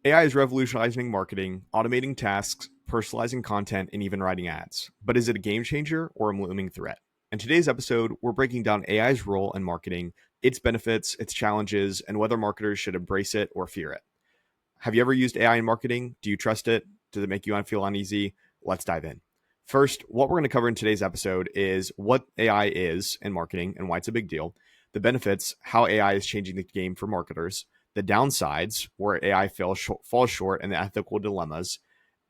AI is revolutionizing marketing, automating tasks, personalizing content, and even writing ads. But is it a game changer or a looming threat? In today's episode, we're breaking down AI's role in marketing, its benefits, its challenges, and whether marketers should embrace it or fear it. Have you ever used AI in marketing? Do you trust it? Does it make you feel uneasy? Let's dive in. First, what we're going to cover in today's episode is what AI is in marketing and why it's a big deal, the benefits, how AI is changing the game for marketers, the downsides, where AI falls short, and the ethical dilemmas,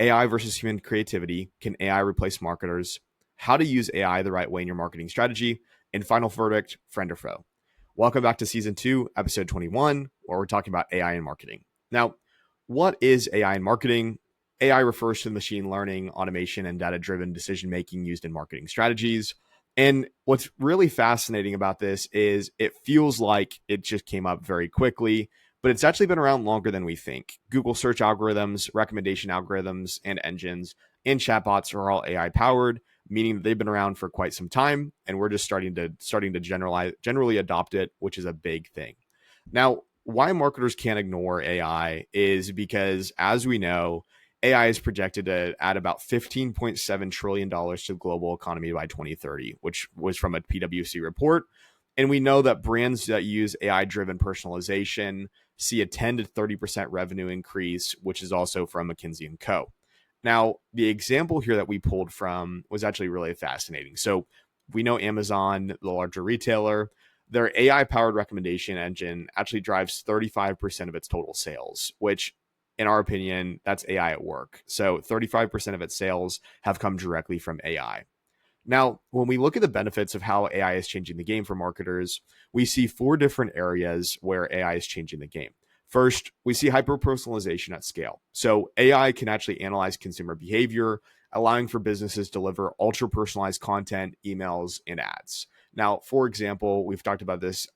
AI versus human creativity, can AI replace marketers, how to use AI the right way in your marketing strategy, and final verdict, friend or foe. Welcome back to Season 2, Episode 21, where we're talking about AI in marketing. Now, what is AI in marketing? AI refers to machine learning, automation, and data-driven decision-making used in marketing strategies. And what's really fascinating about this is it feels like it just came up very quickly, but it's actually been around longer than we think. Google search algorithms, recommendation algorithms, and engines and chatbots are all AI powered, meaning that they've been around for quite some time, and we're just starting to generally adopt it, which is a big thing. Now, why marketers can't ignore AI is because, as we know, AI is projected to add about $15.7 trillion to the global economy by 2030, which was from a PwC report. And we know that brands that use AI-driven personalization see a 10 to 30% revenue increase, which is also from McKinsey & Co. Now, the example here that we pulled from was actually really fascinating. So we know Amazon, the larger retailer, their AI-powered recommendation engine actually drives 35% of its total sales, which in our opinion, that's AI at work. So 35% of its sales have come directly from AI. Now, when we look at the benefits of how AI is changing the game for marketers, we see four different areas where AI is changing the game. First, we see hyper-personalization at scale. So AI can actually analyze consumer behavior, allowing for businesses to deliver ultra-personalized content, emails, and ads. Now, for example, we've talked about this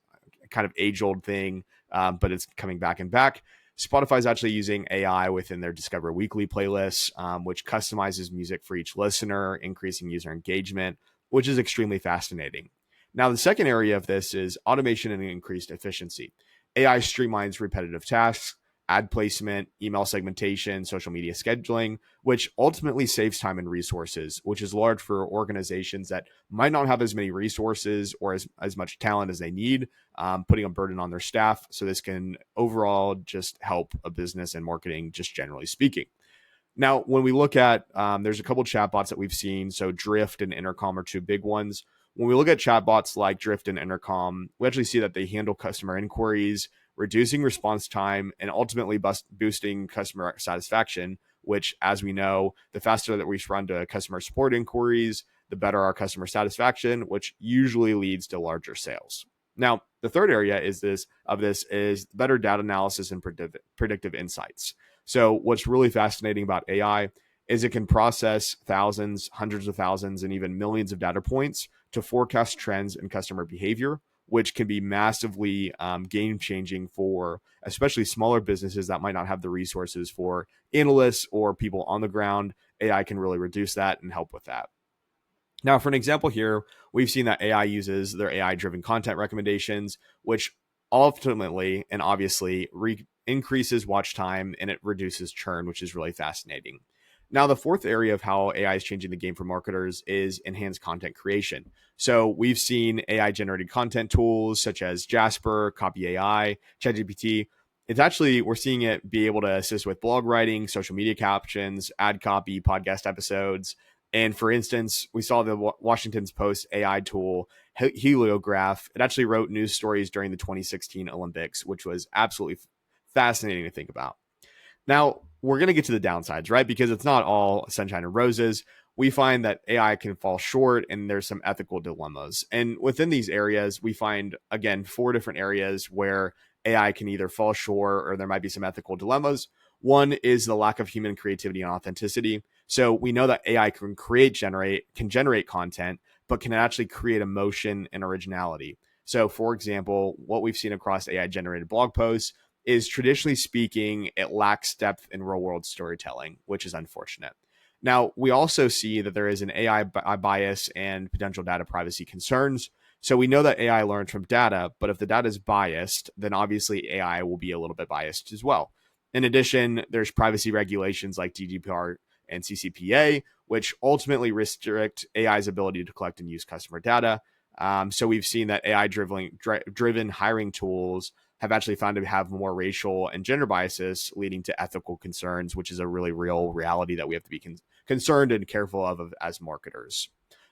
kind of age-old thing, but it's coming back and back. Spotify is actually using AI within their Discover Weekly playlists, which customizes music for each listener, increasing user engagement, which is extremely fascinating. Now, the second area of this is automation and increased efficiency. AI streamlines repetitive tasks, ad placement, email segmentation, social media scheduling, which ultimately saves time and resources, which is large for organizations that might not have as many resources or as much talent as they need, putting a burden on their staff. So this can overall just help a business and marketing, just generally speaking. Now, when we look at, there's a couple chatbots that we've seen. So Drift and Intercom are two big ones. When we look at chatbots like Drift and Intercom, we actually see that they handle customer inquiries, reducing response time, and ultimately boosting customer satisfaction, which, as we know, the faster that we respond to customer support inquiries, the better our customer satisfaction, which usually leads to larger sales. Now, the third area is better data analysis and predictive insights. So what's really fascinating about AI is it can process thousands, hundreds of thousands, and even millions of data points to forecast trends in customer behavior, which can be massively game-changing for especially smaller businesses that might not have the resources for analysts or people on the ground. AI can really reduce that and help with that. Now, for an example here, we've seen that AI uses their AI-driven content recommendations, which ultimately and obviously increases watch time and it reduces churn, which is really fascinating. Now, the fourth area of how AI is changing the game for marketers is enhanced content creation. So we've seen AI-generated content tools such as Jasper, Copy AI, ChatGPT. We're seeing it be able to assist with blog writing, social media captions, ad copy, podcast episodes. And for instance, we saw the Washington Post AI tool, Heliograph. It actually wrote news stories during the 2016 Olympics, which was absolutely fascinating to think about. Now, we're going to get to the downsides, right? Because it's not all sunshine and roses. We find that AI can fall short and there's some ethical dilemmas. And within these areas, we find, again, four different areas where AI can either fall short or there might be some ethical dilemmas. One is the lack of human creativity and authenticity. So we know that AI can generate content, but can actually create emotion and originality. So for example, what we've seen across AI generated blog posts is, traditionally speaking, it lacks depth in real world storytelling, which is unfortunate. Now, we also see that there is an AI bias and potential data privacy concerns. So we know that AI learns from data, but if the data is biased, then obviously AI will be a little bit biased as well. In addition, there's privacy regulations like GDPR and CCPA, which ultimately restrict AI's ability to collect and use customer data. So we've seen that AI-driven hiring tools have actually found to have more racial and gender biases, leading to ethical concerns, which is a really real reality that we have to be concerned and careful of as marketers.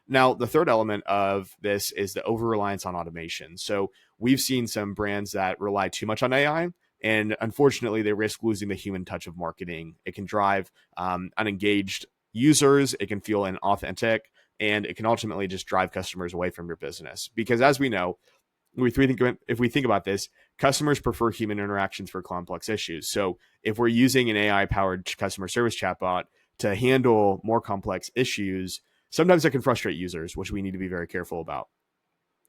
Now, the third element of this is the over reliance on automation. So we've seen some brands that rely too much on AI, and unfortunately, they risk losing the human touch of marketing. It can drive unengaged users, it can feel inauthentic, and it can ultimately just drive customers away from your business. Because as we know, if we think about this, customers prefer human interactions for complex issues. So if we're using an AI powered customer service chatbot to handle more complex issues, sometimes that can frustrate users, which we need to be very careful about.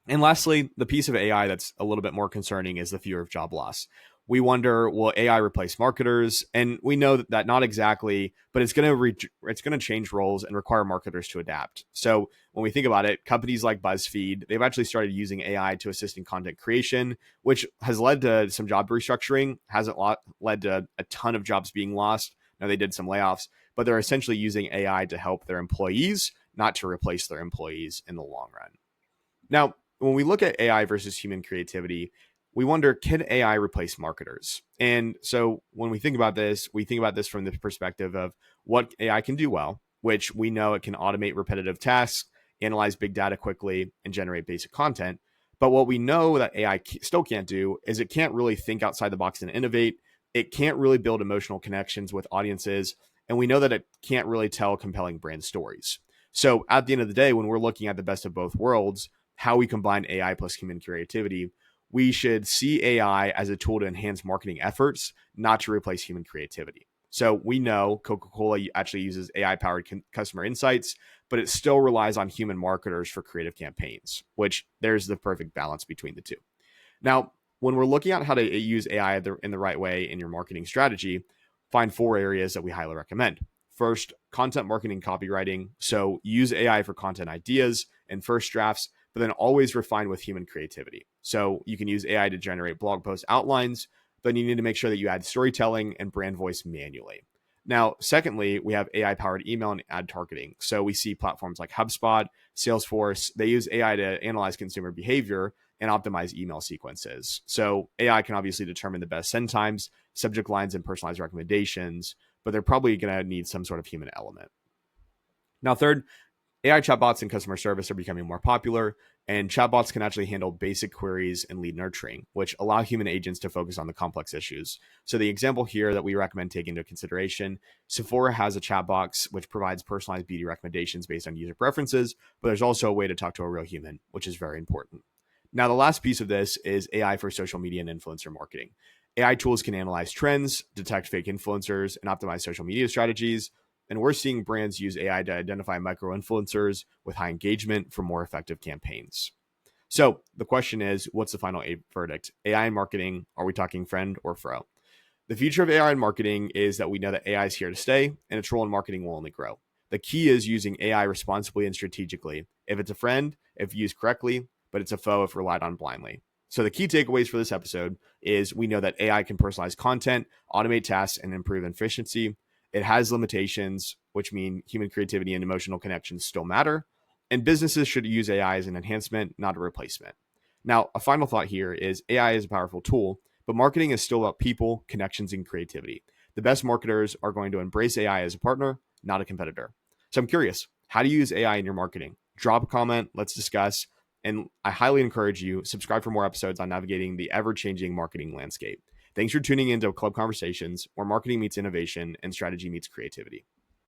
And lastly, the piece of AI that's a little bit more concerning is the fear of job loss. We wonder, will AI replace marketers? And we know that not exactly, but it's going to change roles and require marketers to adapt. So when we think about it, companies like BuzzFeed, they've actually started using AI to assist in content creation, which has led to some job restructuring, hasn't led to a ton of jobs being lost. Now they did some layoffs, but they're essentially using AI to help their employees, not to replace their employees in the long run. Now, when we look at AI versus human creativity, we wonder, can AI replace marketers? And so when we think about this, we think about this from the perspective of what AI can do well, which we know it can automate repetitive tasks, analyze big data quickly, and generate basic content. But what we know that AI still can't do is it can't really think outside the box and innovate. It can't really build emotional connections with audiences. And we know that it can't really tell compelling brand stories. So at the end of the day, when we're looking at the best of both worlds, how we combine AI plus human creativity, we should see AI as a tool to enhance marketing efforts, not to replace human creativity. So we know Coca-Cola actually uses AI-powered customer insights, but it still relies on human marketers for creative campaigns, which there's the perfect balance between the two. Now, when we're looking at how to use AI in the right way in your marketing strategy, find 4 areas that we highly recommend. First, content marketing copywriting. So use AI for content ideas and first drafts, but then always refine with human creativity. So you can use AI to generate blog post outlines, but you need to make sure that you add storytelling and brand voice manually. Now, secondly, we have AI powered email and ad targeting. So we see platforms like HubSpot, Salesforce, they use AI to analyze consumer behavior and optimize email sequences. So AI can obviously determine the best send times, subject lines, and personalized recommendations, but they're probably going to need some sort of human element. Now, third, AI chatbots in customer service are becoming more popular, and chatbots can actually handle basic queries and lead nurturing, which allow human agents to focus on the complex issues. So the example here that we recommend taking into consideration, Sephora has a chat box which provides personalized beauty recommendations based on user preferences, but there's also a way to talk to a real human, which is very important. Now, the last piece of this is AI for social media and influencer marketing. AI tools can analyze trends, detect fake influencers, and optimize social media strategies. And we're seeing brands use AI to identify micro influencers with high engagement for more effective campaigns. So the question is, what's the final verdict? AI in marketing, are we talking friend or foe? The future of AI in marketing is that we know that AI is here to stay and its role in marketing will only grow. The key is using AI responsibly and strategically. If it's a friend, if used correctly, but it's a foe if relied on blindly. So the key takeaways for this episode is we know that AI can personalize content, automate tasks, and improve efficiency. It has limitations, which mean human creativity and emotional connections still matter. And businesses should use AI as an enhancement, not a replacement. Now, a final thought here is AI is a powerful tool, but marketing is still about people, connections, and creativity. The best marketers are going to embrace AI as a partner, not a competitor. So I'm curious, how do you use AI in your marketing? Drop a comment, let's discuss. And I highly encourage you, subscribe for more episodes on navigating the ever-changing marketing landscape. Thanks for tuning into Club Conversations, where marketing meets innovation and strategy meets creativity.